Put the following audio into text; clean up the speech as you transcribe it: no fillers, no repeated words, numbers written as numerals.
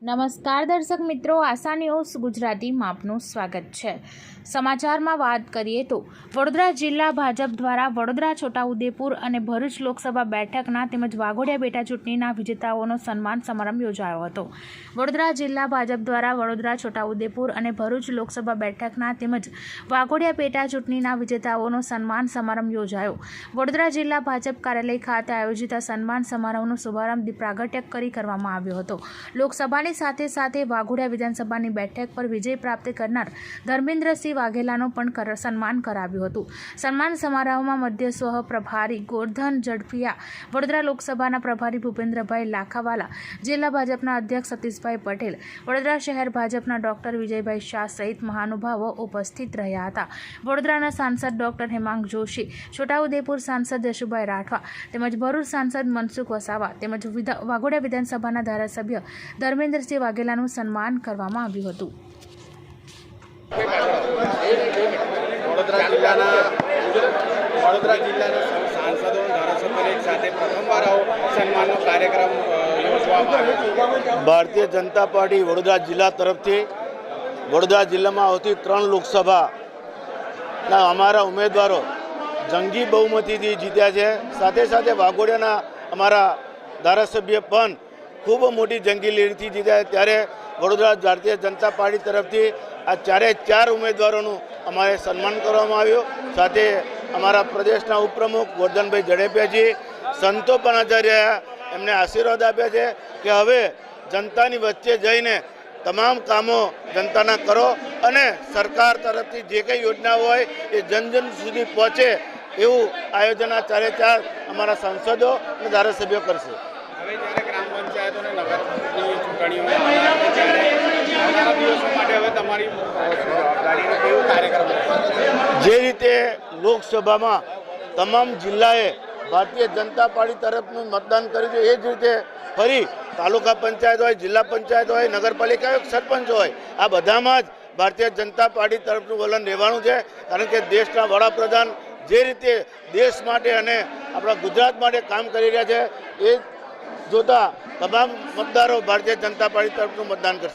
નમસ્કાર દર્શક મિત્રો, આશા ન્યૂઝ ગુજરાતીમાં આપનું સ્વાગત છે। સમાચારમાં વાત કરીએ તો વડોદરા જિલ્લા ભાજપ દ્વારા વડોદરા, છોટાઉદેપુર અને ભરૂચ લોકસભા બેઠકના તેમજ વાઘોડિયા પેટા ચૂંટણીના વિજેતાઓનો સન્માન સમારંભ યોજાયો હતો। વડોદરા જિલ્લા ભાજપ દ્વારા વડોદરા, છોટાઉદેપુર અને ભરૂચ લોકસભા બેઠકના તેમજ વાઘોડિયા પેટા ચૂંટણીના વિજેતાઓનો સન્માન સમારંભ યોજાયો। વડોદરા જિલ્લા ભાજપ કાર્યાલય ખાતે આયોજિત આ સન્માન સમારોહનો શુભારંભ દીપ પ્રાગટ્ય કરી કરવામાં આવ્યો હતો। લોકસભાની સાથે સાથે વાઘોડિયા વિધાનસભાની બેઠક પર વિજય પ્રાપ્ત કરનાર ધર્મેન્દ્રસિંહ વાઘેલાનો પણ સન્માન કરાવ્યું હતું। સન્માન સમારોહમાં મધ્ય સહ પ્રભારી ગોરધન ઝડફિયા, વડોદરા લોકસભાના પ્રભારી ભૂપેન્દ્રભાઈ લાખાવાલા, જિલ્લા ભાજપના અધ્યક્ષ સતીશભાઈ પટેલ, વડોદરા શહેર ભાજપના ડોક્ટર વિજયભાઈ શાહ સહિત મહાનુભાવો ઉપસ્થિત રહ્યા હતા। વડોદરાના સાંસદ ડોક્ટર હેમાંગ જોશી, છોટાઉદેપુર સાંસદ યશુભાઈ રાઠવા તેમજ ભરૂચ સાંસદ મનસુખ વસાવા તેમજ વાઘોડિયા વિધાનસભાના ધારાસભ્ય ધર્મેન્દ્રસિંહ વાઘેલાનું સન્માન કરવામાં આવ્યું હતું। વડોદરા જિલ્લાના સાંસદો ધારાસભ્યો એક સાથે પ્રથમવાર સન્માનનો કાર્યક્રમ યોજવામાં આવ્યો। ભારતીય જનતા પાર્ટી વડોદરા જિલ્લા તરફથી વડોદરા જિલ્લામાં આવતી 3 લોકસભાના અમારા ઉમેદવારો જંગી બહુમતીથી જીત્યા છે। સાથે સાથે વાઘોડિયાના અમારા ધારાસભ્ય પણ ખૂબ મોટી જંગી લીડથી જીત્યા। ત્યારે વડોદરા ભારતીય જનતા પાર્ટી તરફથી આ 4 ઉમેદવારોનું અમારે સન્માન કરવામાં આવ્યું। સાથે અમારા પ્રદેશના ઉપપ્રમુખ ગોરધનભાઈ ઝડફિયાજી, સંતો પણ હાજર રહ્યા, એમને આશીર્વાદ આપ્યા છે કે હવે જનતાની વચ્ચે જઈને તમામ કામો જનતાના કરો અને સરકાર તરફથી જે કંઈ યોજના હોય એ જન સુધી પહોંચે એવું આયોજન આ 4 અમારા સાંસદો અને ધારાસભ્યો કરશે। હવે જ્યારે ગ્રામ પંચાયતો અને નગરની ચૂંટણીઓ આવનારા દિવસો માટે હવે તમારી ગાડીનો કેવો કાર્યક્રમ જે રીતે લોકસભામાં તમામ જિલ્લાએ ભારતીય જનતા પાર્ટી તરફનું મતદાન કર્યું છે, એ જ રીતે ફરી તાલુકા પંચાયત હોય, જિલ્લા પંચાયત હોય, નગરપાલિકા હોય, સરપંચ હોય, આ બધામાં જ ભારતીય જનતા પાર્ટી તરફનું વલણ રહેવાનું છે। કારણ કે દેશના વડાપ્રધાન જે રીતે દેશ માટે અને આપણા ગુજરાત માટે કામ કરી રહ્યા છે, એ જોતા તમામ મતદારો ભારતીય જનતા પાર્ટી તરફનું મતદાન કરશે।